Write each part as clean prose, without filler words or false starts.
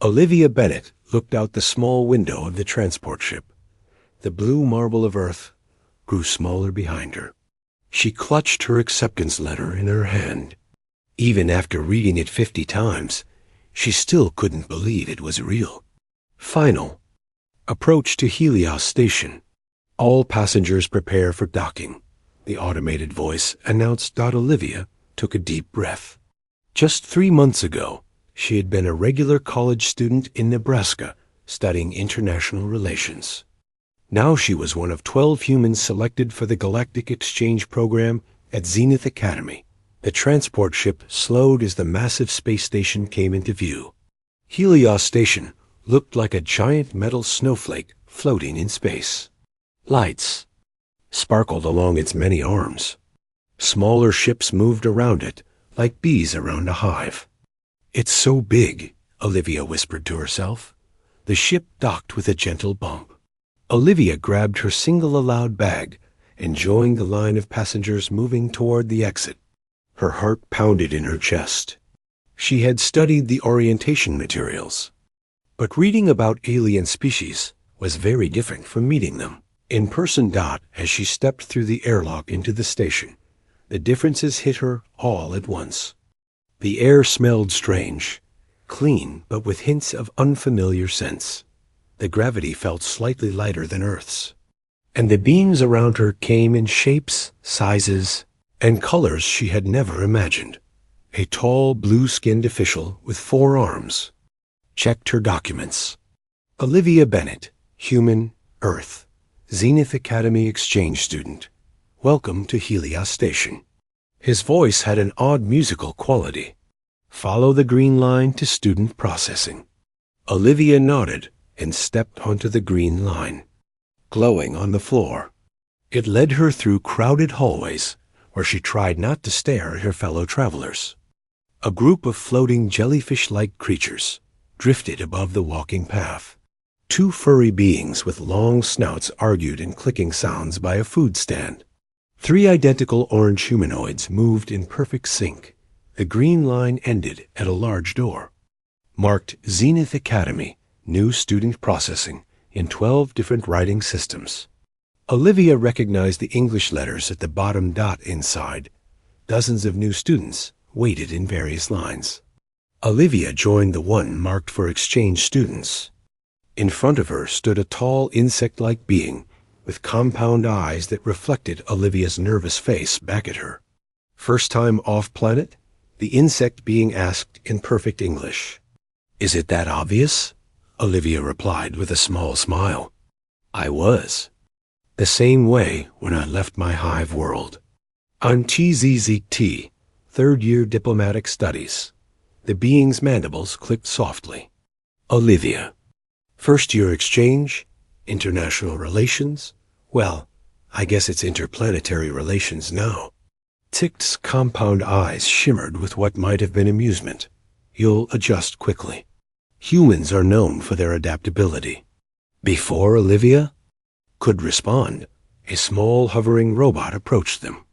Olivia Bennett looked out the small window of the transport ship. The blue marble of Earth grew smaller behind her. She clutched her acceptance letter in her hand. Even after reading it 50 times, she still couldn't believe it was real. Final. Approach to Helios Station. All passengers prepare for docking, the automated voice announced. Olivia took a deep breath. Just 3 months ago, she had been a regular college student in Nebraska studying international relations. Now she was one of 12 humans selected for the Galactic Exchange program at Zenith Academy. The transport ship slowed as the massive space station came into view. Helios Station looked like a giant metal snowflake floating in space. Lights sparkled along its many arms. Smaller ships moved around it like bees around a hive. "It's so big," Olivia whispered to herself. The ship docked with a gentle bump. Olivia grabbed her single allowed bag and joined the line of passengers moving toward the exit. Her heart pounded in her chest. She had studied the orientation materials, but reading about alien species was very different from meeting them in person. As she stepped through the airlock into the station, the differences hit her all at once. The air smelled strange, clean but with hints of unfamiliar scents. The gravity felt slightly lighter than Earth's, and the beings around her came in shapes, sizes, and colors she had never imagined. A tall, blue-skinned official with 4 arms checked her documents. Olivia Bennett, human, Earth, Zenith Academy exchange student. Welcome to Helios Station. His voice had an odd musical quality. Follow the green line to student processing. Olivia nodded and stepped onto the green line, glowing on the floor. It led her through crowded hallways where she tried not to stare at her fellow travelers. A group of floating jellyfish-like creatures drifted above the walking path. 2 furry beings with long snouts argued in clicking sounds by a food stand. 3 identical orange humanoids moved in perfect sync. The green line ended at a large door, marked Zenith Academy, new student processing, in 12 different writing systems. Olivia recognized the English letters at the bottom. Inside, dozens of new students waited in various lines. Olivia joined the one marked for exchange students. In front of her stood a tall insect-like being with compound eyes that reflected Olivia's nervous face back at her. "First time off planet?" the insect being asked in perfect English. "Is it that obvious?" Olivia replied with a small smile. "I was. The same way when I left my hive world. I'm TZZT, 3rd year diplomatic studies." The being's mandibles clicked softly. "Olivia. 1st year exchange, international relations. Well, I guess it's interplanetary relations now." Tikt's compound eyes shimmered with what might have been amusement. "You'll adjust quickly. Humans are known for their adaptability." Before Olivia could respond, a small hovering robot approached them.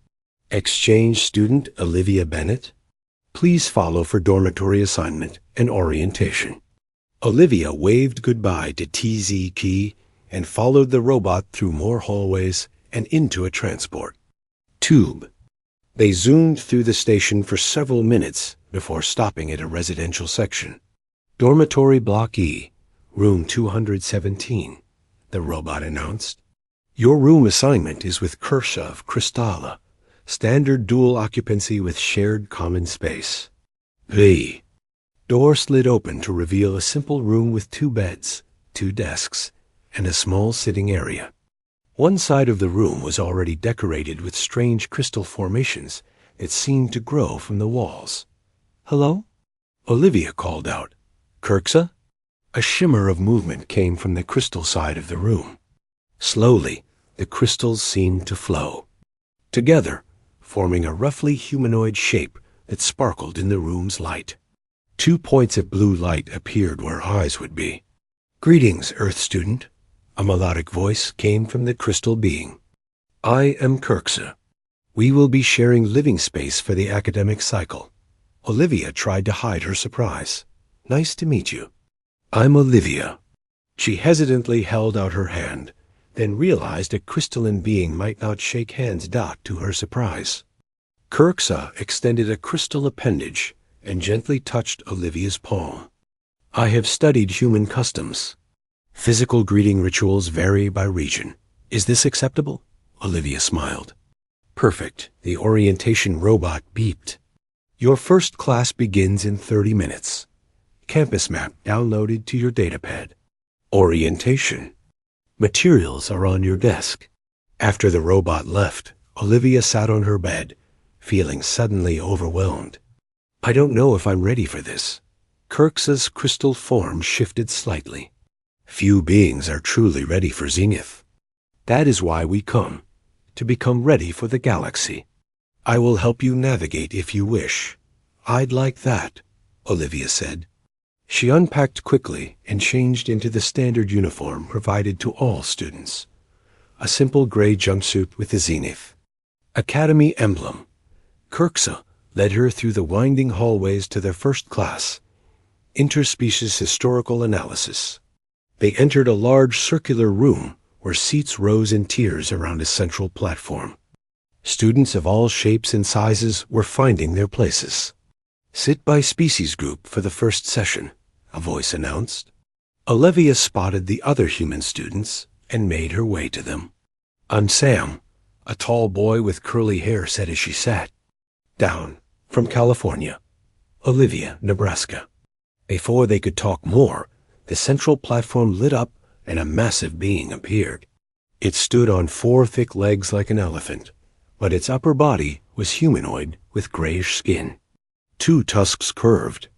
"Exchange student Olivia Bennett, please follow for dormitory assignment and orientation." Olivia waved goodbye to TZ Key and followed the robot through more hallways and into a transport tube. They zoomed through the station for several minutes before stopping at a residential section. "Dormitory Block E, room 217, the robot announced. "Your room assignment is with Kirsha of Kristalla, standard dual occupancy with shared common space." The door slid open to reveal a simple room with 2 beds, 2 desks, and a small sitting area. One side of the room was already decorated with strange crystal formations that seemed to grow from the walls. "Hello?" Olivia called out. "Kirksha?" A shimmer of movement came from the crystal side of the room. Slowly, the crystals seemed to flow together, forming a roughly humanoid shape that sparkled in the room's light. 2 points of blue light appeared where eyes would be. "Greetings, Earth student," a melodic voice came from the crystal being. "I am Kirksha. We will be sharing living space for the academic cycle." Olivia tried to hide her surprise. "Nice to meet you." I'm Olivia. She hesitantly held out her hand, then realized a crystalline being might not shake hands. To her surprise, Kirksa extended a crystal appendage and gently touched Olivia's palm. I have studied human customs. Physical greeting rituals vary by region. Is this acceptable? Olivia smiled. Perfect. The orientation robot beeped. Your first class begins in 30 minutes. Campus map downloaded to your datapad. Orientation. Materials are on your desk. After the robot left, Olivia sat on her bed, feeling suddenly overwhelmed. I don't know if I'm ready for this. Kirksa's crystal form shifted slightly. Few beings are truly ready for Zenith. That is why we come, to become ready for the galaxy. I will help you navigate if you wish. I'd like that, Olivia said. She unpacked quickly and changed into the standard uniform provided to all students. A simple gray jumpsuit with the Zenith Academy emblem. Kirksa led her through the winding hallways to their first class, Interspecies Historical Analysis. They entered a large circular room where seats rose in tiers around a central platform. Students of all shapes and sizes were finding their places. Sit by species group for the first session, a voice announced. Olivia spotted the other human students and made her way to them. I'm Sam, a tall boy with curly hair said as she sat. Down, from California. Olivia, Nebraska. Before they could talk more, the central platform lit up and a massive being appeared. It stood on 4 thick legs like an elephant, but its upper body was humanoid with grayish skin. 2 tusks curved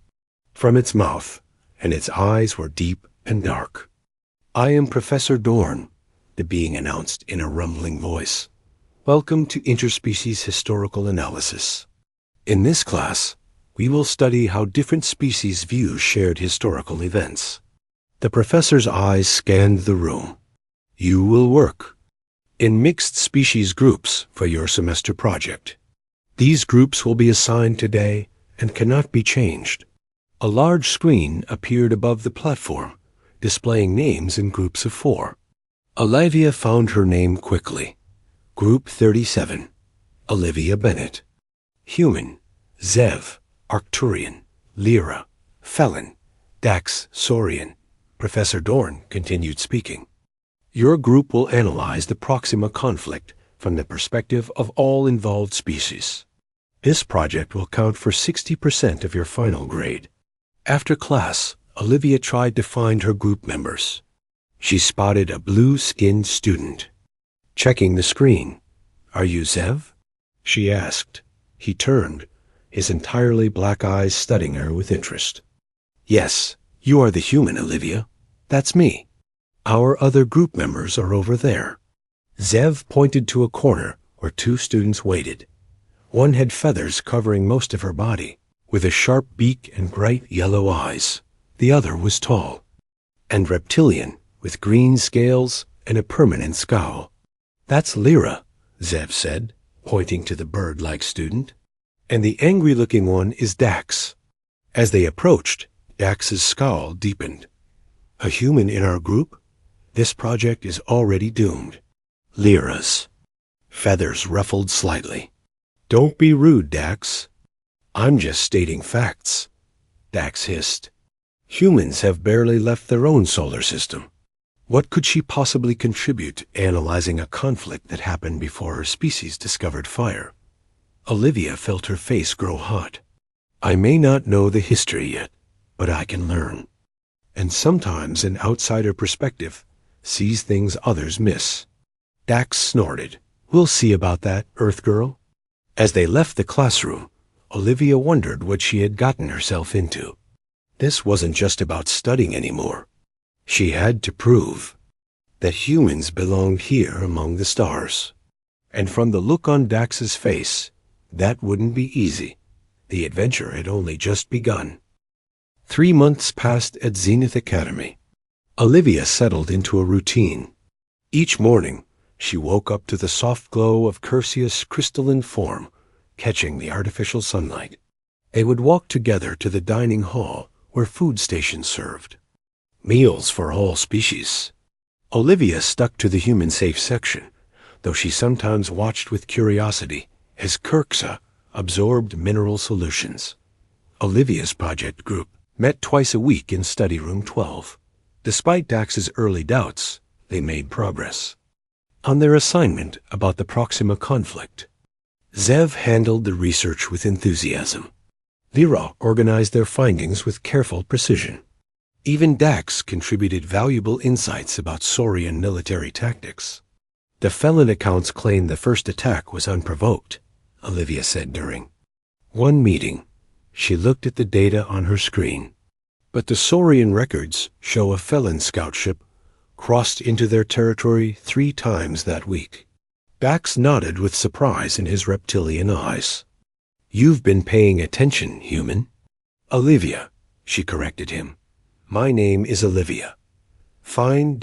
from its mouth, and its eyes were deep and dark. I am Professor Dorn, the being announced in a rumbling voice. Welcome to Interspecies Historical Analysis. In this class, we will study how different species view shared historical events. The professor's eyes scanned the room. You will work in mixed species groups for your semester project. These groups will be assigned today and cannot be changed. A large screen appeared above the platform, displaying names in groups of 4. Olivia found her name quickly. Group 37, Olivia Bennett. Human, Zev, Arcturian, Lyra, Felon, Dax, Saurian. Professor Dorn continued speaking. Your group will analyze the Proxima conflict from the perspective of all involved species. This project will count for 60% of your final grade. After class, Olivia tried to find her group members. She spotted a blue-skinned student. Checking the screen. Are you Zev? She asked. He turned, his entirely black eyes studying her with interest. Yes, you are the human, Olivia. That's me. Our other group members are over there. Zev pointed to a corner where 2 students waited. One had feathers covering most of her body, with a sharp beak and bright yellow eyes. The other was tall and reptilian, with green scales and a permanent scowl. That's Lyra, Zev said, pointing to the bird-like student. And the angry-looking one is Dax. As they approached, Dax's scowl deepened. A human in our group? This project is already doomed. Lyra's feathers ruffled slightly. Don't be rude, Dax. I'm just stating facts, Dax hissed. Humans have barely left their own solar system. What could she possibly contribute to analyzing a conflict that happened before her species discovered fire? Olivia felt her face grow hot. I may not know the history yet, but I can learn. And sometimes an outsider perspective sees things others miss. Dax snorted. We'll see about that, Earth Girl. As they left the classroom, Olivia wondered what she had gotten herself into. This wasn't just about studying anymore. She had to prove that humans belonged here among the stars. And from the look on Dax's face, that wouldn't be easy. The adventure had only just begun. 3 months passed at Zenith Academy. Olivia settled into a routine. Each morning, she woke up to the soft glow of Cursius' crystalline form, catching the artificial sunlight. They would walk together to the dining hall where food stations served. Meals for all species. Olivia stuck to the human-safe section, though she sometimes watched with curiosity as Kirksa absorbed mineral solutions. Olivia's project group met twice a week in study room 12. Despite Dax's early doubts, they made progress. On their assignment about the Proxima conflict, Zev handled the research with enthusiasm. Lyra organized their findings with careful precision. Even Dax contributed valuable insights about Saurian military tactics. The Felon accounts claimed the first attack was unprovoked, Olivia said during one meeting. She looked at the data on her screen. But the Saurian records show a Felon scout ship crossed into their territory 3 times that week. Dax nodded with surprise in his reptilian eyes. You've been paying attention, human. Olivia, she corrected him. My name is Olivia. Fine ...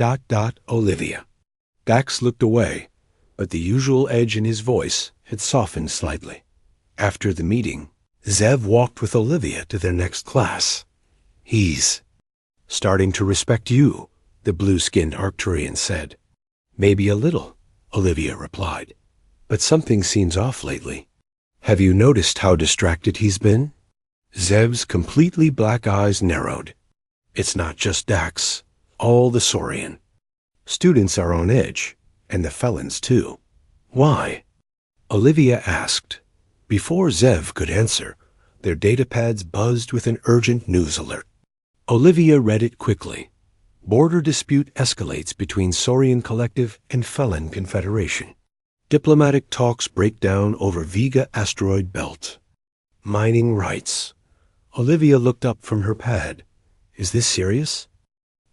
Olivia. Dax looked away, but the usual edge in his voice had softened slightly. After the meeting, Zev walked with Olivia to their next class. He's starting to respect you, the blue-skinned Arcturian said. Maybe a little, Olivia replied, but something seems off lately. Have you noticed how distracted he's been? Zev's completely black eyes narrowed. It's not just Dax, all the Saurian. Students are on edge, and the Felons too. Why? Olivia asked. Before Zev could answer, their datapads buzzed with an urgent news alert. Olivia read it quickly. Border dispute escalates between Saurian Collective and Felon Confederation. Diplomatic talks break down over Vega asteroid belt. Mining rights. Olivia looked up from her pad. Is this serious?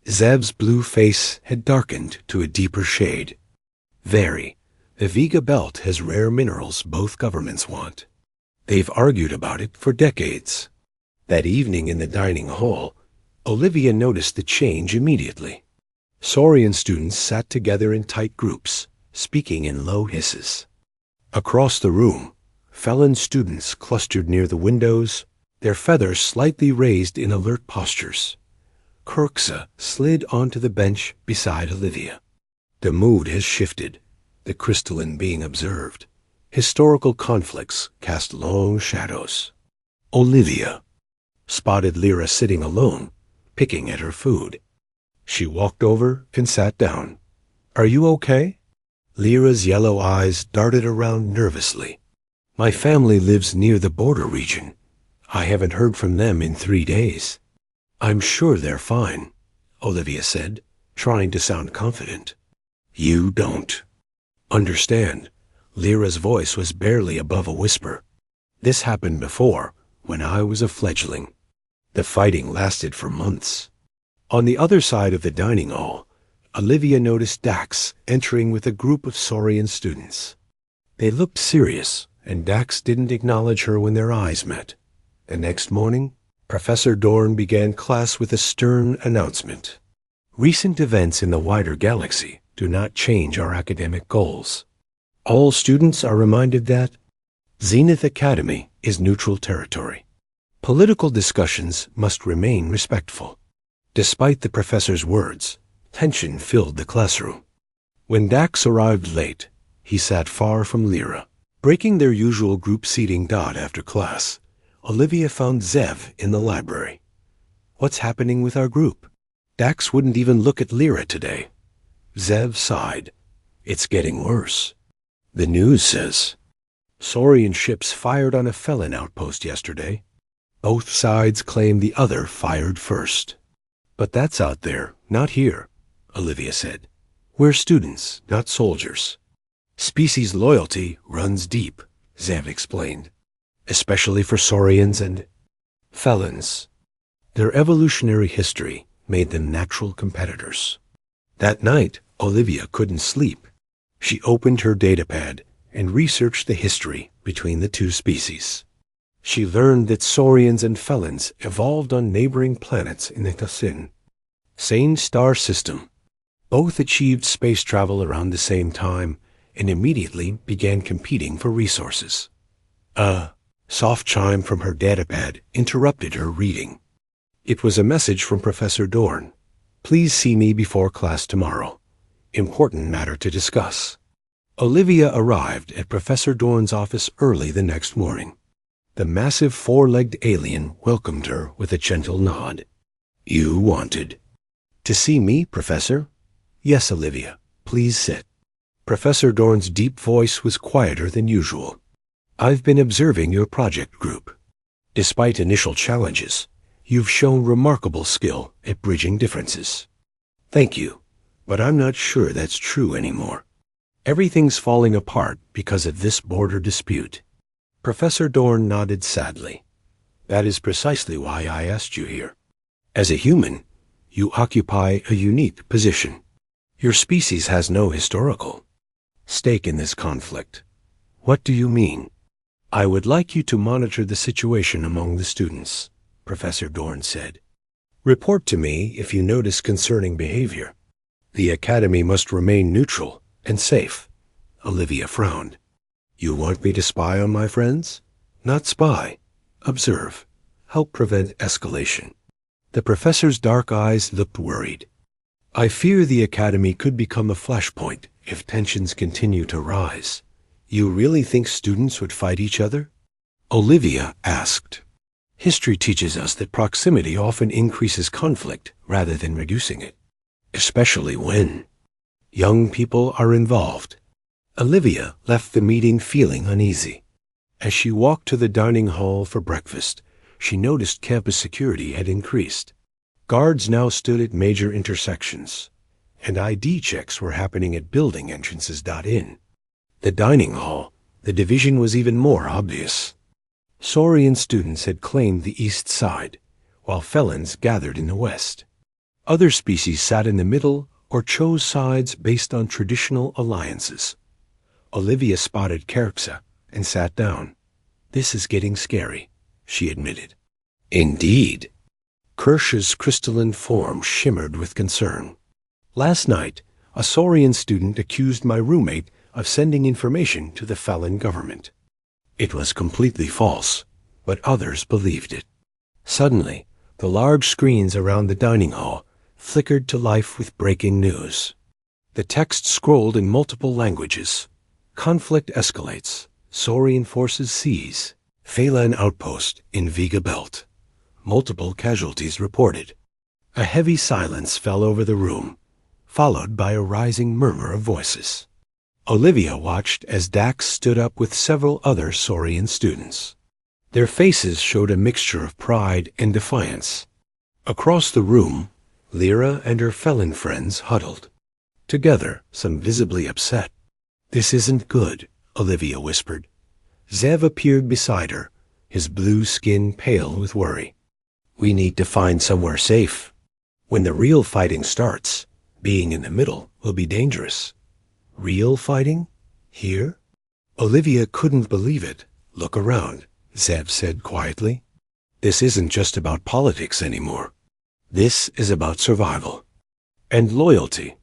Zev's blue face had darkened to a deeper shade. Very. The Vega belt has rare minerals both governments want. They've argued about it for decades. That evening in the dining hall, Olivia noticed the change immediately. Saurian students sat together in tight groups, speaking in low hisses. Across the room, Felon students clustered near the windows, their feathers slightly raised in alert postures. Kirksa slid onto the bench beside Olivia. The mood has shifted, the crystalline being observed. Historical conflicts cast long shadows. Olivia spotted Lyra sitting alone, picking at her food. She walked over and sat down. Are you okay? Lyra's yellow eyes darted around nervously. My family lives near the border region. I haven't heard from them in 3 days. I'm sure they're fine, Olivia said, trying to sound confident. You don't understand. Lyra's voice was barely above a whisper. This happened before, when I was a fledgling. The fighting lasted for months. On the other side of the dining hall, Olivia noticed Dax entering with a group of Saurian students. They looked serious, and Dax didn't acknowledge her when their eyes met. The next morning, Professor Dorn began class with a stern announcement. Recent events in the wider galaxy do not change our academic goals. All students are reminded that Zenith Academy is neutral territory. Political discussions must remain respectful. Despite the professor's words, tension filled the classroom. When Dax arrived late, he sat far from Lyra. Breaking their usual group seating after class, Olivia found Zev in the library. What's happening with our group? Dax wouldn't even look at Lyra today. Zev sighed. It's getting worse. The news says Saurian ships fired on a Felon outpost yesterday. Both sides claim the other fired first. But that's out there, not here, Olivia said. We're students, not soldiers. Species loyalty runs deep, Zev explained, especially for Saurians and Felons. Their evolutionary history made them natural competitors. That night, Olivia couldn't sleep. She opened her datapad and researched the history between the two species. She learned that Saurians and Felons evolved on neighboring planets in the Tassin. Same star system. Both achieved space travel around the same time and immediately began competing for resources. A soft chime from her datapad interrupted her reading. It was a message from Professor Dorn. Please see me before class tomorrow. Important matter to discuss." Olivia arrived at Professor Dorn's office early the next morning. The massive four-legged alien welcomed her with a gentle nod. "You wanted to see me, Professor?" "Yes, Olivia. Please sit." Professor Dorn's deep voice was quieter than usual. "I've been observing your project group. Despite initial challenges, you've shown remarkable skill at bridging differences." "Thank you, but I'm not sure that's true anymore. Everything's falling apart because of this border dispute." Professor Dorn nodded sadly. "That is precisely why I asked you here. As a human, you occupy a unique position. Your species has no historical stake in this conflict." "What do you mean?" "I would like you to monitor the situation among the students," Professor Dorn said. "Report to me if you notice concerning behavior. The Academy must remain neutral and safe." Olivia frowned. "You want me to spy on my friends?" "Not spy. Observe. Help prevent escalation." The professor's dark eyes looked worried. "I fear the Academy could become a flashpoint if tensions continue to rise." "You really think students would fight each other?" Olivia asked. "History teaches us that proximity often increases conflict rather than reducing it, especially when young people are involved." Olivia left the meeting feeling uneasy. As she walked to the dining hall for breakfast, she noticed campus security had increased. Guards now stood at major intersections, and ID checks were happening at building entrances. The dining hall, the division was even more obvious. Saurian students had claimed the east side, while felons gathered in the west. Other species sat in the middle or chose sides based on traditional alliances. Olivia spotted Kerxa and sat down. "This is getting scary," she admitted. "Indeed." Kersh's crystalline form shimmered with concern. "Last night, a Saurian student accused my roommate of sending information to the Felon government. It was completely false, but others believed it." Suddenly, the large screens around the dining hall flickered to life with breaking news. The text scrolled in multiple languages. "Conflict escalates. Saurian forces seize Phelan outpost in Vega Belt. Multiple casualties reported." A heavy silence fell over the room, followed by a rising murmur of voices. Olivia watched as Dax stood up with several other Saurian students. Their faces showed a mixture of pride and defiance. Across the room, Lyra and her Felon friends huddled together, some visibly upset. "This isn't good," Olivia whispered. Zev appeared beside her, his blue skin pale with worry. "We need to find somewhere safe. When the real fighting starts, being in the middle will be dangerous." "Real fighting? Here?" Olivia couldn't believe it. "Look around," Zev said quietly. "This isn't just about politics anymore. This is about survival and loyalty.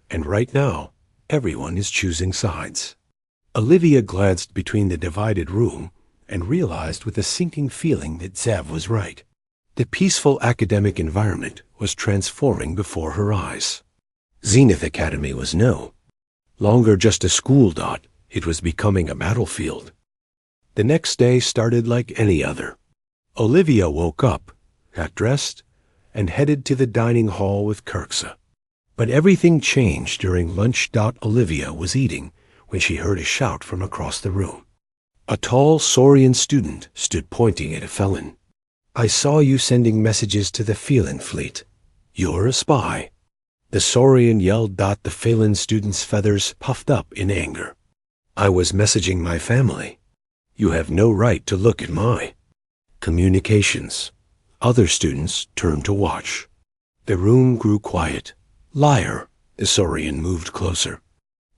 And right now, everyone is choosing sides." Olivia glanced between the divided room and realized with a sinking feeling that Zev was right. The peaceful academic environment was transforming before her eyes. Zenith Academy was no longer just a school. It was becoming a battlefield. The next day started like any other. Olivia woke up, got dressed, and headed to the dining hall with Kerxa. But everything changed during lunch. Olivia was eating when she heard a shout from across the room. A tall Saurian student stood pointing at a Felon. "I saw you sending messages to the Phelan fleet. You're a spy." The Saurian yelled. The Phelan student's feathers puffed up in anger. "I was messaging my family. You have no right to look at my communications." Other students turned to watch. The room grew quiet. "Liar," the Saurian moved closer.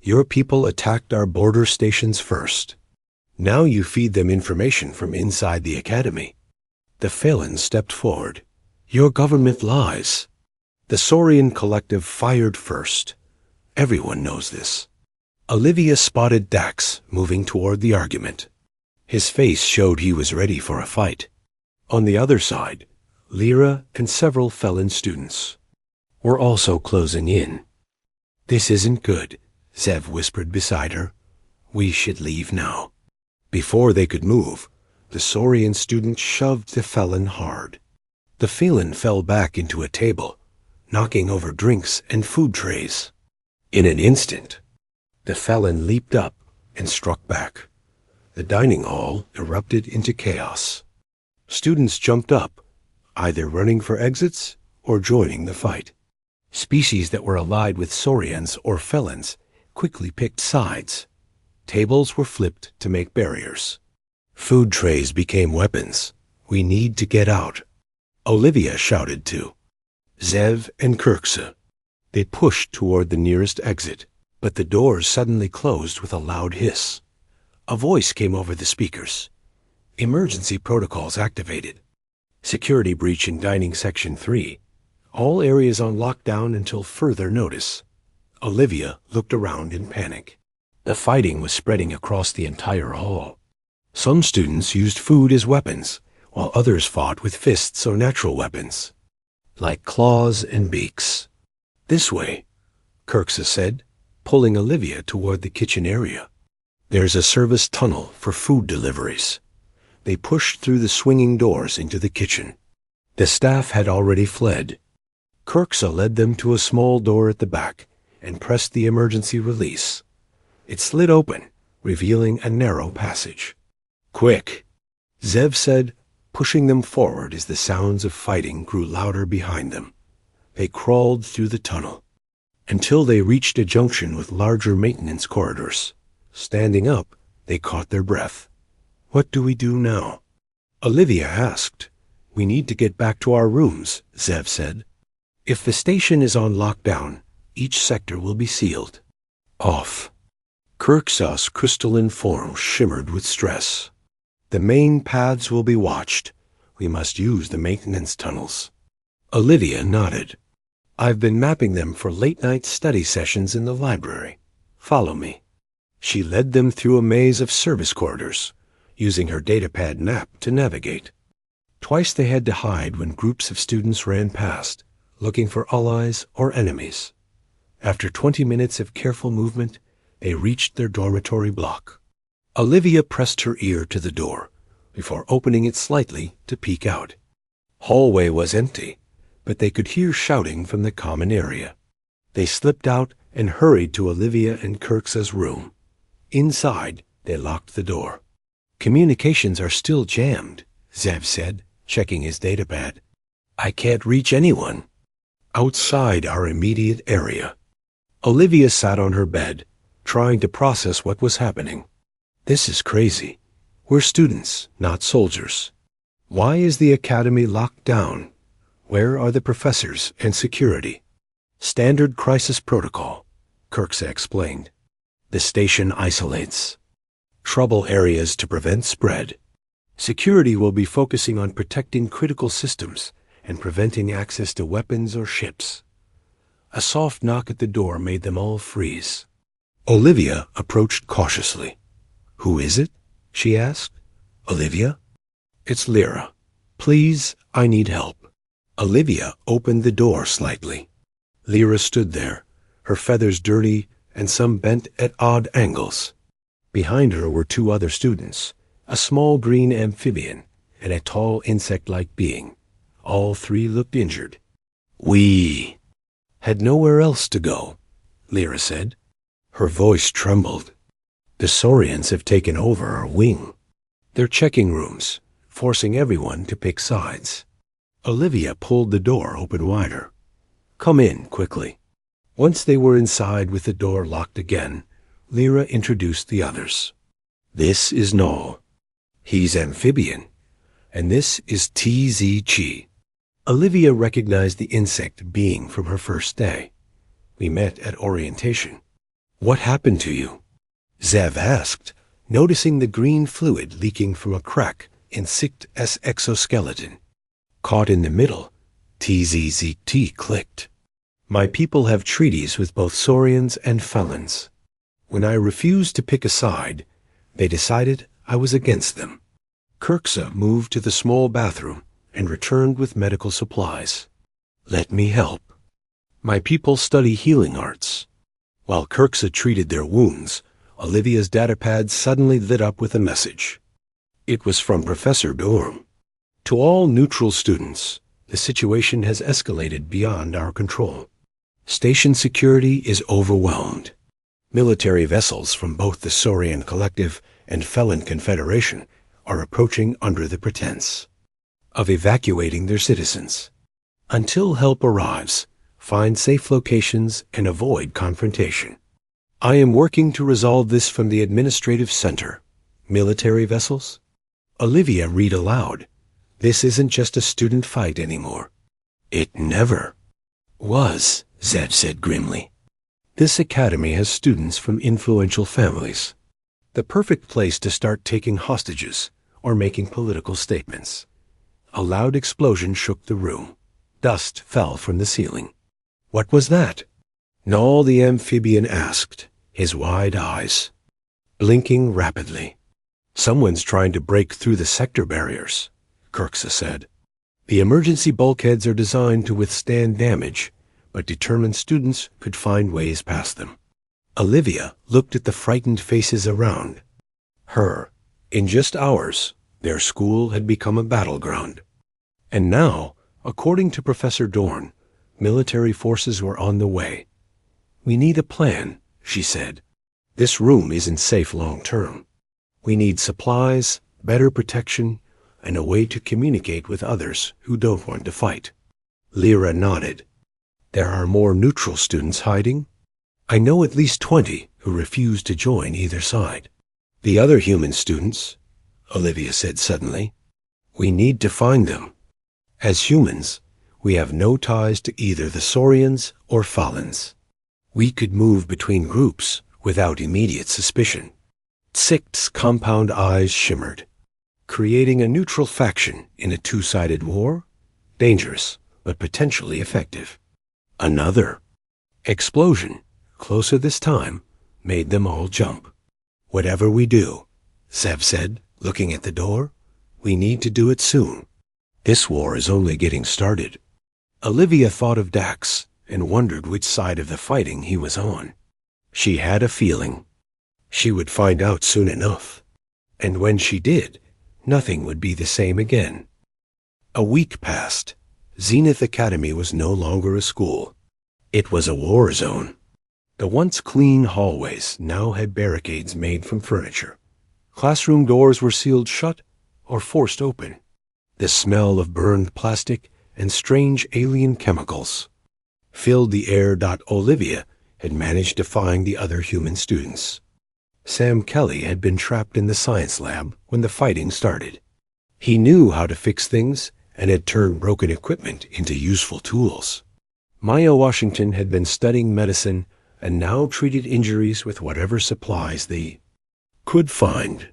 "Your people attacked our border stations first. Now you feed them information from inside the Academy." The Phelan stepped forward. "Your government lies." The Saurian collective fired first. Everyone knows this. Olivia spotted Dax moving toward the argument. His face showed he was ready for a fight. On the other side, Lyra and several Felon students. were also closing in. "This isn't good," Zev whispered beside her. "We should leave now." Before they could move, the Saurian student shoved the felon hard. The felon fell back into a table, knocking over drinks and food trays. In an instant, the felon leaped up and struck back. The dining hall erupted into chaos. Students jumped up, either running for exits or joining the fight. Species that were allied with Saurians or felons quickly picked sides. Tables were flipped to make barriers. Food trays became weapons. "We need to get out," Olivia shouted to Zev and Kirksa. They pushed toward the nearest exit, but the doors suddenly closed with a loud hiss. A voice came over the speakers. "Emergency protocols activated. Security breach in dining section 3. All areas on lockdown until further notice." Olivia looked around in panic. The fighting was spreading across the entire hall. Some students used food as weapons, while others fought with fists or natural weapons, like claws and beaks. "This way," Kirksa said, pulling Olivia toward the kitchen area. "There's a service tunnel for food deliveries." They pushed through the swinging doors into the kitchen. The staff had already fled. Kirksa led them to a small door at the back and pressed the emergency release. It slid open, revealing a narrow passage. "Quick," Zev said, pushing them forward as the sounds of fighting grew louder behind them. They crawled through the tunnel until they reached a junction with larger maintenance corridors. Standing up, they caught their breath. "What do we do now?" Olivia asked. "We need to get back to our rooms," Zev said. "If the station is on lockdown, each sector will be sealed off." Kirksa's crystalline form shimmered with stress. "The main paths will be watched. We must use the maintenance tunnels." Olivia nodded. "I've been mapping them for late-night study sessions in the library. Follow me." She led them through a maze of service corridors, using her datapad map to navigate. Twice they had to hide when groups of students ran past, looking for allies or enemies. After 20 minutes of careful movement, they reached their dormitory block. Olivia pressed her ear to the door before opening it slightly to peek out. Hallway was empty, but they could hear shouting from the common area. They slipped out and hurried to Olivia and Kirksa's room. Inside, they locked the door. "Communications are still jammed," Zev said, checking his datapad. "I can't reach anyone outside our immediate area." Olivia sat on her bed, trying to process what was happening. "This is crazy. We're students, not soldiers. Why is the academy locked down? Where are the professors and security?" "Standard crisis protocol," Kirksa explained. "The station isolates trouble areas to prevent spread. Security will be focusing on protecting critical systems and preventing access to weapons or ships." A soft knock at the door made them all freeze. Olivia approached cautiously. "Who is it?" she asked. "Olivia?" "It's Lyra. Please, I need help." Olivia opened the door slightly. Lyra stood there, her feathers dirty and some bent at odd angles. Behind her were 2 other students, a small green amphibian and a tall insect-like being. All 3 looked injured. "We had nowhere else to go," Lyra said. Her voice trembled. "The Saurians have taken over our wing. They're checking rooms, forcing everyone to pick sides." Olivia pulled the door open wider. "Come in, quickly." Once they were inside with the door locked again, Lyra introduced the others. "This is Null. He's amphibian. And this is TZG." Olivia recognized the insect being from her first day. "We met at orientation." "What happened to you?" Zev asked, noticing the green fluid leaking from a crack in Sikt's exoskeleton. Caught in the middle, TZZT clicked. "My people have treaties with both Saurians and felons. When I refused to pick a side, they decided I was against them." Kirksa moved to the small bathroom and returned with medical supplies. "Let me help." My people study healing arts. While Kirksa treated their wounds, Olivia's datapad suddenly lit up with a message. It was from Professor Dorm. To all neutral students, the situation has escalated beyond our control. Station security is overwhelmed. Military vessels from both the Saurian Collective and Felon Confederation are approaching under the pretense of evacuating their citizens. Until help arrives, find safe locations and avoid confrontation. I am working to resolve this from the administrative center. Military vessels? Olivia read aloud. This isn't just a student fight anymore. It never was, Zev said grimly. This academy has students from influential families. The perfect place to start taking hostages or making political statements. A loud explosion shook the room. Dust fell from the ceiling. What was that? Null the amphibian asked, his wide eyes blinking rapidly. Someone's trying to break through the sector barriers, Kirksa said. The emergency bulkheads are designed to withstand damage, but determined students could find ways past them. Olivia looked at the frightened faces around her. In just hours, their school had become a battleground. And now, according to Professor Dorn, military forces were on the way. We need a plan, she said. This room isn't safe long term. We need supplies, better protection, and a way to communicate with others who don't want to fight. Lyra nodded. There are more neutral students hiding? I know at least 20 who refuse to join either side. The other human students, Olivia said suddenly, we need to find them. As humans, we have no ties to either the Saurians or Falans. We could move between groups without immediate suspicion. Tsikt's compound eyes shimmered. Creating a neutral faction in a two-sided war? Dangerous, but potentially effective. Another explosion, closer this time, made them all jump. Whatever we do, Zev said, looking at the door, we need to do it soon. This war is only getting started. Olivia thought of Dax and wondered which side of the fighting he was on. She had a feeling. She would find out soon enough. And when she did, nothing would be the same again. A week passed. Zenith Academy was no longer a school. It was a war zone. The once clean hallways now had barricades made from furniture. Classroom doors were sealed shut or forced open. The smell of burned plastic and strange alien chemicals filled the air. Olivia had managed to find the other human students. Sam Kelly had been trapped in the science lab when the fighting started. He knew how to fix things and had turned broken equipment into useful tools. Maya Washington had been studying medicine and now treated injuries with whatever supplies they could find.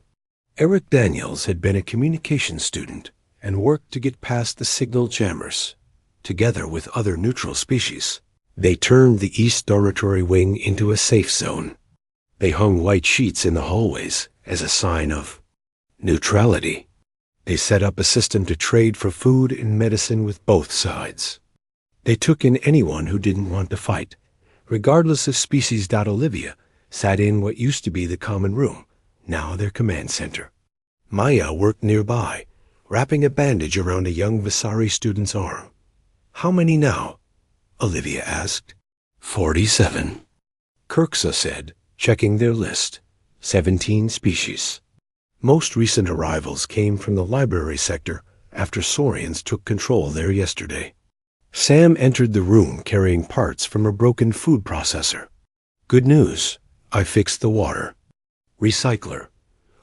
Eric Daniels had been a communications student and worked to get past the signal jammers. Together with other neutral species, they turned the East Dormitory wing into a safe zone. They hung white sheets in the hallways as a sign of neutrality. They set up a system to trade for food and medicine with both sides. They took in anyone who didn't want to fight, regardless of species. Olivia sat in what used to be the common room, now their command center. Maya worked nearby, wrapping a bandage around a young Visari student's arm. How many now? Olivia asked. 47. Kirksa said, checking their list. 17 species. Most recent arrivals came from the library sector after Saurians took control there yesterday. Sam entered the room carrying parts from a broken food processor. Good news. I fixed the water. Recycler.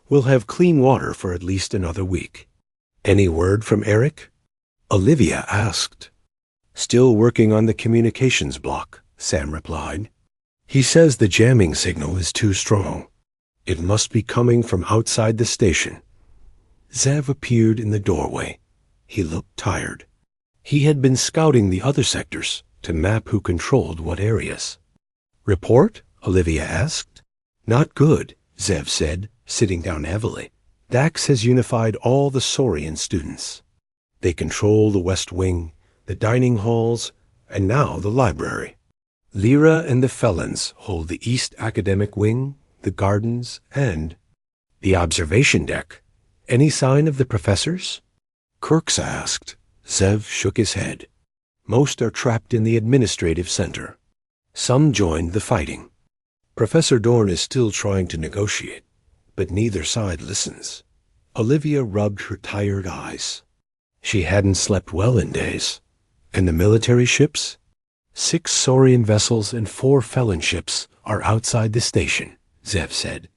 We'll have clean water for at least another week. Any word from Eric? Olivia asked. Still working on the communications block, Sam replied. He says the jamming signal is too strong. It must be coming from outside the station. Zev appeared in the doorway. He looked tired. He had been scouting the other sectors to map who controlled what areas. Report? Olivia asked. Not good, Zev said, sitting down heavily. Dax has unified all the Saurian students. They control the West Wing, the dining halls, and now the library. Lyra and the felons hold the East Academic Wing, the gardens, and the observation deck. Any sign of the professors? Kirks asked. Zev shook his head. Most are trapped in the administrative center. Some joined the fighting. Professor Dorn is still trying to negotiate, but neither side listens. Olivia rubbed her tired eyes. She hadn't slept well in days. And the military ships? 6 Saurian vessels and 4 felon ships are outside the station, Zev said.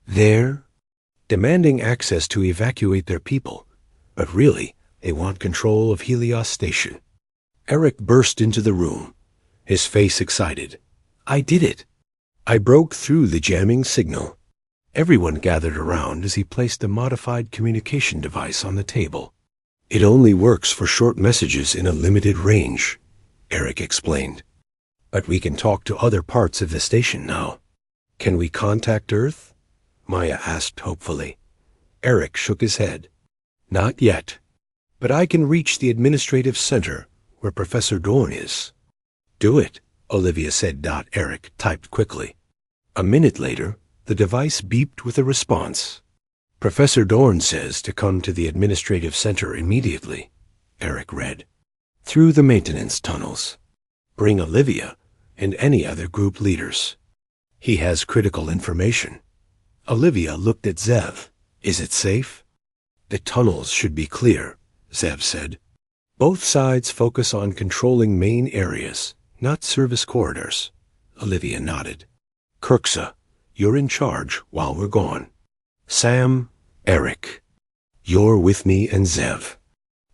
They're demanding access to evacuate their people, but really, they want control of Helios Station. Eric burst into the room, his face excited. I did it. I broke through the jamming signal. Everyone gathered around as he placed a modified communication device on the table. It only works for short messages in a limited range, Eric explained. But we can talk to other parts of the station now. Can we contact Earth? Maya asked hopefully. Eric shook his head. Not yet. But I can reach the administrative center where Professor Dorn is. Do it, Olivia said. Eric typed quickly. A minute later, the device beeped with a response. Professor Dorn says to come to the administrative center immediately, Eric read. Through the maintenance tunnels. Bring Olivia and any other group leaders. He has critical information. Olivia looked at Zev. Is it safe? The tunnels should be clear, Zev said. Both sides focus on controlling main areas, not service corridors. Olivia nodded. Kirksa, you're in charge while we're gone. Sam, Eric, you're with me and Zev.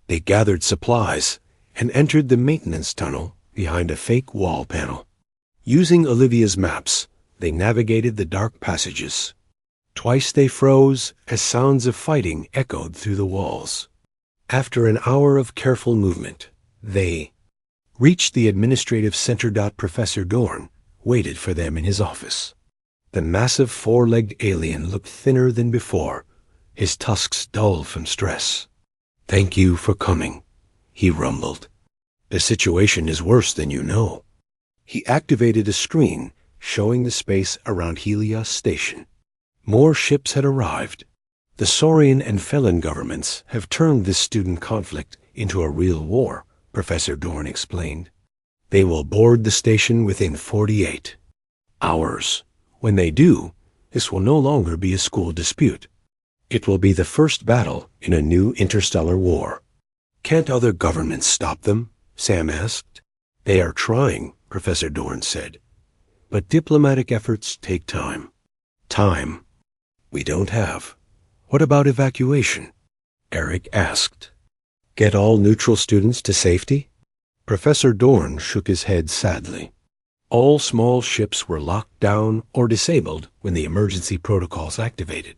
They gathered supplies and entered the maintenance tunnel behind a fake wall panel. Using Olivia's maps, they navigated the dark passages. Twice they froze as sounds of fighting echoed through the walls. After an hour of careful movement, they reached the administrative center. Professor Dorn waited for them in his office. The massive 4-legged alien looked thinner than before, his tusks dull from stress. Thank you for coming, he rumbled. The situation is worse than you know. He activated a screen showing the space around Helios Station. More ships had arrived. The Saurian and Felon governments have turned this student conflict into a real war, Professor Dorn explained. They will board the station within 48 hours. When they do, this will no longer be a school dispute. It will be the first battle in a new interstellar war. Can't other governments stop them? Sam asked. They are trying, Professor Dorn said. But diplomatic efforts take time. Time we don't have. What about evacuation? Eric asked. Get all neutral students to safety? Professor Dorn shook his head sadly. All small ships were locked down or disabled when the emergency protocols activated.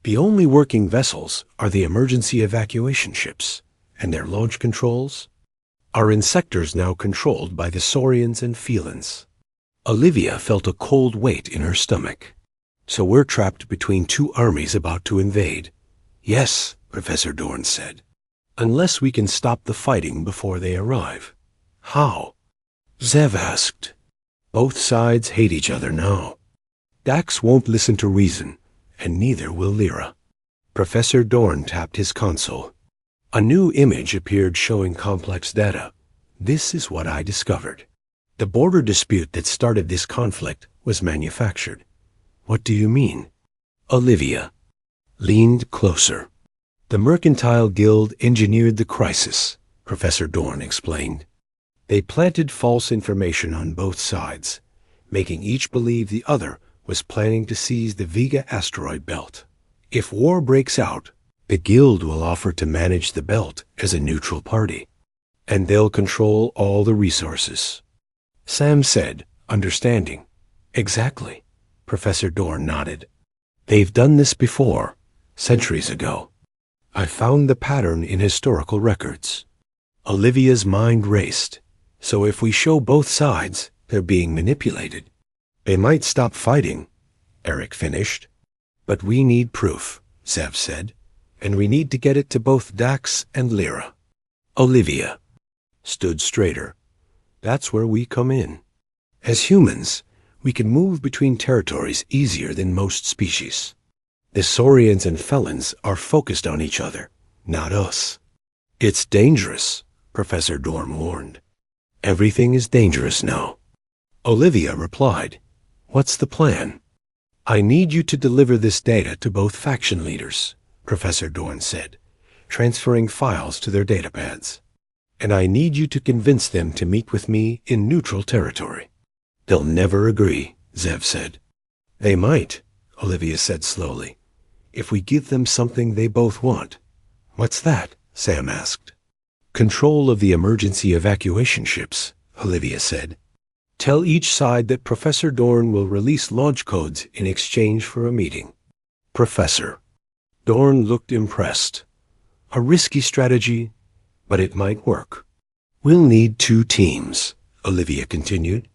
The only working vessels are the emergency evacuation ships, and their launch controls are in sectors now controlled by the Saurians and Felons. Olivia felt a cold weight in her stomach. So we're trapped between 2 armies about to invade. Yes, Professor Dorn said. Unless we can stop the fighting before they arrive. How? Zev asked. Both sides hate each other now. Dax won't listen to reason, and neither will Lyra. Professor Dorn tapped his console. A new image appeared showing complex data. This is what I discovered. The border dispute that started this conflict was manufactured. What do you mean? Olivia leaned closer. The Mercantile Guild engineered the crisis, Professor Dorn explained. They planted false information on both sides, making each believe the other was planning to seize the Vega asteroid belt. If war breaks out, the Guild will offer to manage the belt as a neutral party, and they'll control all the resources. Sam said, understanding. Exactly. Professor Dorn nodded. They've done this before, centuries ago. I found the pattern in historical records. Olivia's mind raced. So if we show both sides, they're being manipulated. They might stop fighting, Eric finished. But we need proof, Zev said, and we need to get it to both Dax and Lyra. Olivia stood straighter. That's where we come in. As humans, we can move between territories easier than most species. The Saurians and felons are focused on each other, not us. It's dangerous, Professor Dorn warned. Everything is dangerous now. Olivia replied, "What's the plan?" "I need you to deliver this data to both faction leaders," Professor Dorn said, transferring files to their datapads. "And I need you to convince them to meet with me in neutral territory." "They'll never agree," Zev said. "They might," Olivia said slowly, "if we give them something they both want." "What's that?" Sam asked. "Control of the emergency evacuation ships," Olivia said. "Tell each side that Professor Dorn will release launch codes in exchange for a meeting." "Professor." Dorn looked impressed. "A risky strategy, but it might work." "We'll need 2 teams," Olivia continued.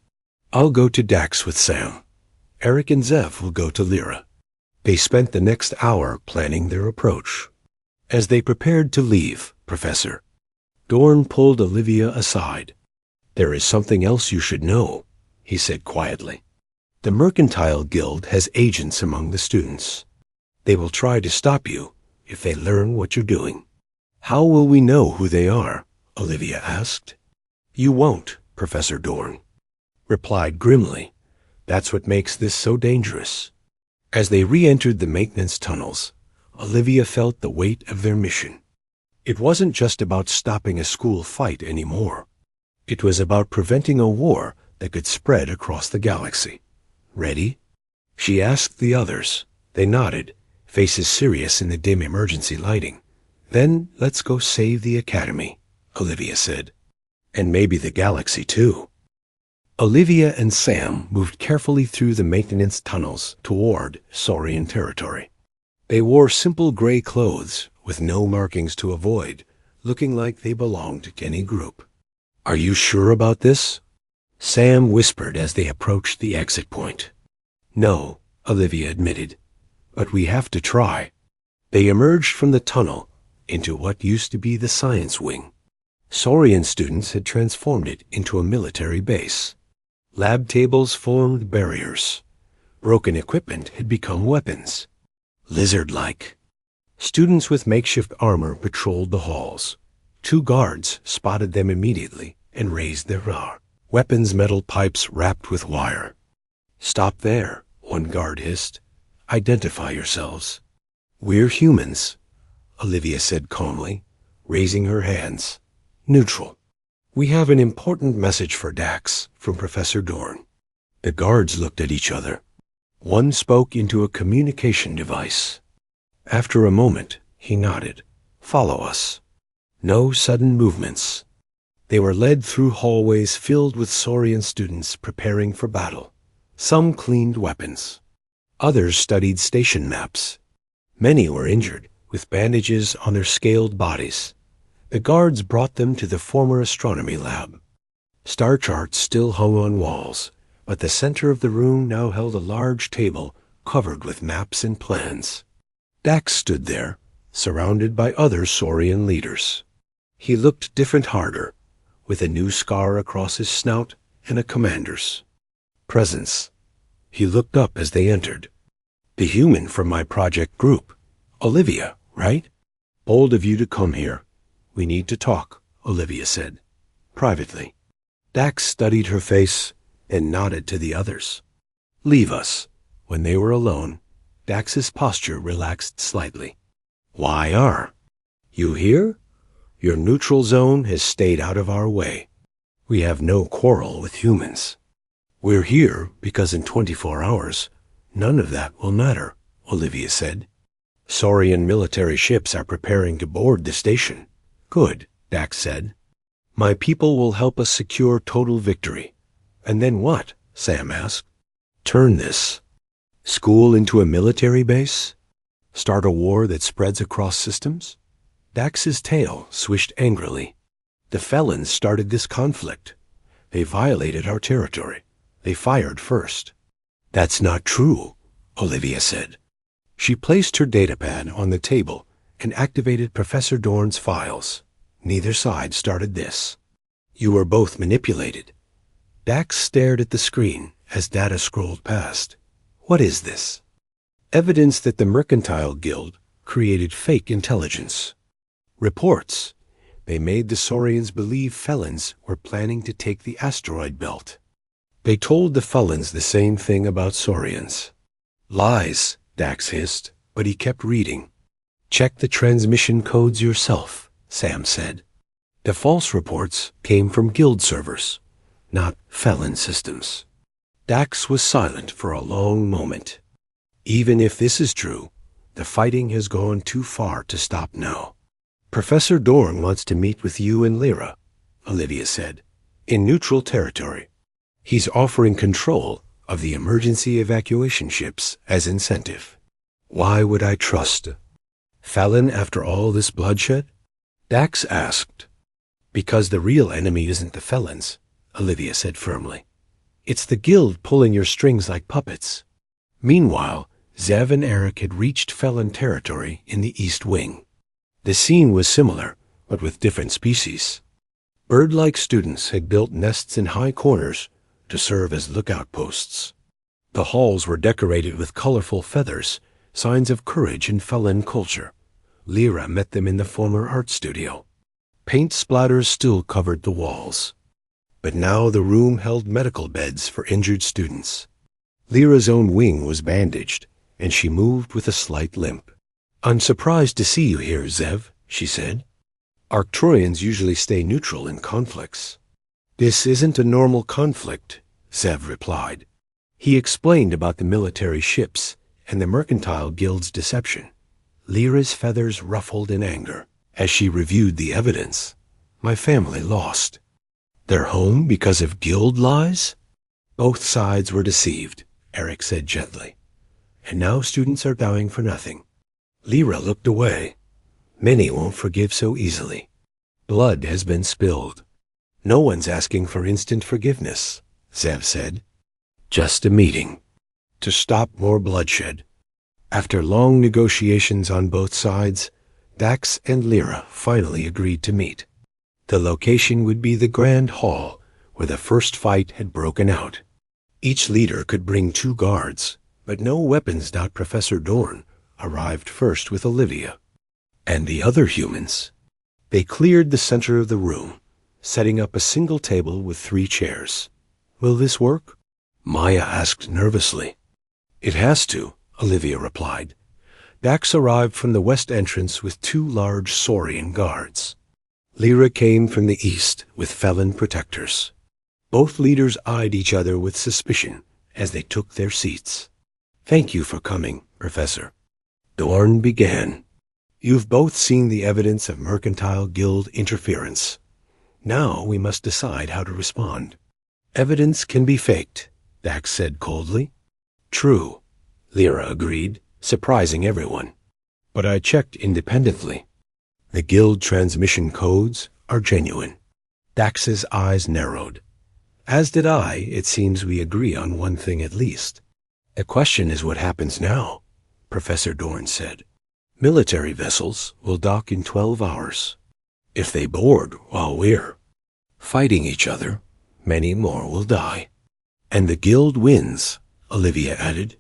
"I'll go to Dax with Sam. Eric and Zev will go to Lyra." They spent the next hour planning their approach. As they prepared to leave, Professor, Dorn pulled Olivia aside. "There is something else you should know," he said quietly. "The Mercantile Guild has agents among the students. They will try to stop you if they learn what you're doing." "How will we know who they are?" Olivia asked. "You won't," Professor Dorn replied grimly. "That's what makes this so dangerous." As they re-entered the maintenance tunnels, Olivia felt the weight of their mission. It wasn't just about stopping a school fight anymore. It was about preventing a war that could spread across the galaxy. "Ready?" She asked the others. They nodded, faces serious in the dim emergency lighting. "Then let's go save the Academy," Olivia said. "And maybe the galaxy, too." Olivia and Sam moved carefully through the maintenance tunnels toward Saurian territory. They wore simple gray clothes with no markings to avoid, looking like they belonged to any group. "Are you sure about this?" Sam whispered as they approached the exit point. "No," Olivia admitted, "but we have to try." They emerged from the tunnel into what used to be the science wing. Saurian students had transformed it into a military base. Lab tables formed barriers. Broken equipment had become weapons. Lizard-like. Students with makeshift armor patrolled the halls. 2 guards spotted them immediately and raised their weapons metal pipes wrapped with wire. "Stop there," one guard hissed. "Identify yourselves." "We're humans," Olivia said calmly, raising her hands. "Neutral." "We have an important message for Dax from Professor Dorn." The guards looked at each other. One spoke into a communication device. After a moment, he nodded. "Follow us." No sudden movements. They were led through hallways filled with Saurian students preparing for battle. Some cleaned weapons. Others studied station maps. Many were injured, with bandages on their scaled bodies. The guards brought them to the former astronomy lab. Star charts still hung on walls, but the center of the room now held a large table covered with maps and plans. Dax stood there, surrounded by other Saurian leaders. He looked different harder, with a new scar across his snout and a commander's presence. He looked up as they entered. "The human from my project group. Olivia, right? Bold of you to come here. We need to talk," Olivia said, privately. Dax studied her face and nodded to the others. "Leave us." When they were alone, Dax's posture relaxed slightly. "Why are you here? Your neutral zone has stayed out of our way. We have no quarrel with humans. We're here because in 24 hours, none of that will matter," Olivia said. "Saurian military ships are preparing to board the station." "Good," Dax said. "My people will help us secure total victory." "And then what?" Sam asked. "Turn this school into a military base? Start a war that spreads across systems?" Dax's tail swished angrily. "The felons started this conflict. They violated our territory. They fired first." "That's not true," Olivia said. She placed her datapad on the table and activated Professor Dorn's files. "Neither side started this. You were both manipulated. Dax stared at the screen as data scrolled past. What is this? Evidence that the Mercantile Guild created fake intelligence. Reports. They made the Saurians believe felons were planning to take the asteroid belt. They told the felons the same thing about Saurians. Lies, Dax hissed, but he kept reading. Check the transmission codes yourself, Sam said. The false reports came from guild servers, not felon systems. Dax was silent for a long moment. Even if this is true, the fighting has gone too far to stop now. Professor Dorn wants to meet with you and Lyra, Olivia said, in neutral territory. He's offering control of the emergency evacuation ships as incentive. Why would I trust Fallon after all this bloodshed? Dax asked. Because the real enemy isn't the felons, Olivia said firmly. It's the guild pulling your strings like puppets. Meanwhile, Zev and Eric had reached felon territory in the East Wing. The scene was similar, but with different species. Bird-like students had built nests in high corners to serve as lookout posts. The halls were decorated with colorful feathers, signs of courage and felon culture. Lyra met them in the former art studio. Paint splatters still covered the walls. But now the room held medical beds for injured students. Lyra's own wing was bandaged, and she moved with a slight limp. I'm surprised to see you here, Zev, she said. Arcturians usually stay neutral in conflicts. This isn't a normal conflict, Zev replied. He explained about the military ships and the Mercantile Guild's deception. Lyra's feathers ruffled in anger as she reviewed the evidence. My family lost. Their home because of guild lies? Both sides were deceived, Eric said gently. And now students are dying for nothing. Lyra looked away. Many won't forgive so easily. Blood has been spilled. No one's asking for instant forgiveness, Zev said. Just a meeting. To stop more bloodshed. After long negotiations on both sides, Dax and Lyra finally agreed to meet. The location would be the Grand Hall, where the first fight had broken out. Each leader could bring 2 guards, but no weapons. Professor Dorn arrived first with Olivia. And the other humans. They cleared the center of the room, setting up a single table with 3 chairs. Will this work? Maya asked nervously. It has to, Olivia replied. Dax arrived from the west entrance with 2 large Saurian guards. Lyra came from the east with felon protectors. Both leaders eyed each other with suspicion as they took their seats. Thank you for coming, Professor. Dorn began. You've both seen the evidence of Mercantile Guild interference. Now we must decide how to respond. Evidence can be faked, Dax said coldly. True, Lyra agreed, surprising everyone. But I checked independently. The guild transmission codes are genuine. Dax's eyes narrowed. As did I. It seems we agree on one thing at least. The question is what happens now, Professor Dorn said. Military vessels will dock in 12 hours. If they board while we're fighting each other, many more will die. And the guild wins, Olivia added.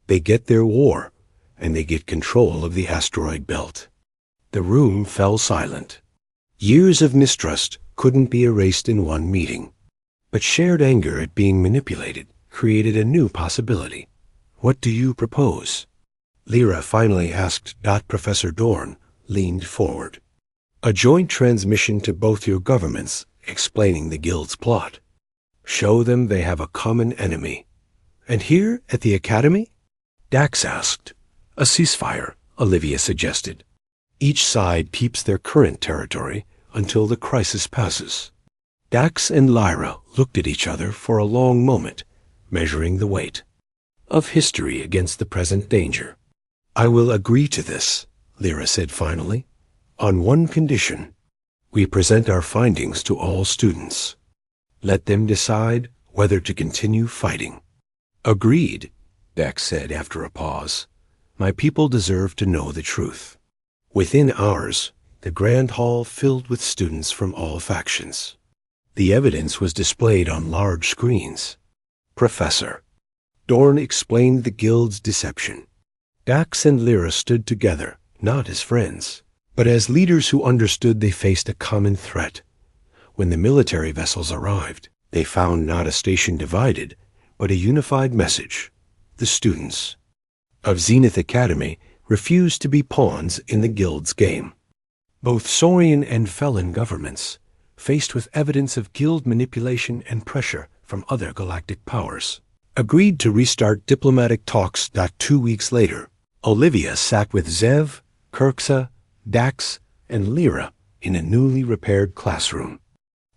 They get their war, and they get control of the asteroid belt. The room fell silent. Years of mistrust couldn't be erased in one meeting. But shared anger at being manipulated created a new possibility. What do you propose? Lyra finally asked. Professor Dorn leaned forward. A joint transmission to both your governments explaining the guild's plot. Show them they have a common enemy. And here at the Academy? Dax asked. A ceasefire, Olivia suggested. Each side keeps their current territory until the crisis passes. Dax and Lyra looked at each other for a long moment, measuring the weight of history against the present danger. I will agree to this, Lyra said finally, on one condition. We present our findings to all students. Let them decide whether to continue fighting. Agreed, Dax said after a pause. My people deserve to know the truth. Within hours, the Grand Hall filled with students from all factions. The evidence was displayed on large screens. Professor. Dorn explained the guild's deception. Dax and Lyra stood together, not as friends, but as leaders who understood they faced a common threat. When the military vessels arrived, they found not a station divided, but a unified message. The students of Zenith Academy refused to be pawns in the guild's game. Both Saurian and Felon governments, faced with evidence of guild manipulation and pressure from other galactic powers, agreed to restart diplomatic talks. 2 weeks later, Olivia sat with Zev, Kirksa, Dax, and Lyra in a newly repaired classroom.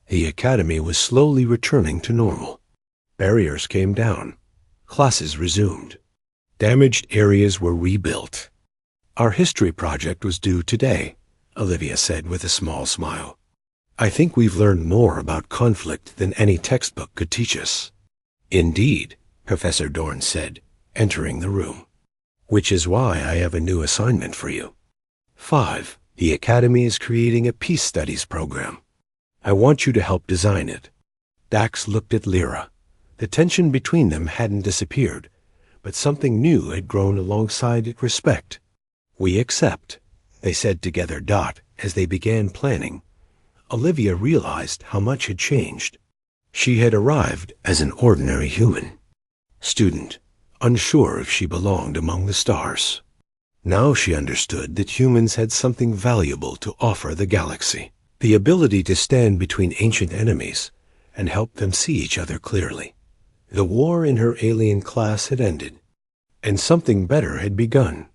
The academy was slowly returning to normal. Barriers came down. Classes resumed. Damaged areas were rebuilt. Our history project was due today, Olivia said with a small smile. I think we've learned more about conflict than any textbook could teach us. Indeed, Professor Dorn said, entering the room. Which is why I have a new assignment for you. 5. The Academy is creating a peace studies program. I want you to help design it. Dax looked at Lyra. The tension between them hadn't disappeared, but something new had grown alongside it: respect. We accept, they said together. As they began planning, Olivia realized how much had changed. She had arrived as an ordinary human student, unsure if she belonged among the stars. Now she understood that humans had something valuable to offer the galaxy, the ability to stand between ancient enemies and help them see each other clearly. The war in her alien class had ended, and something better had begun.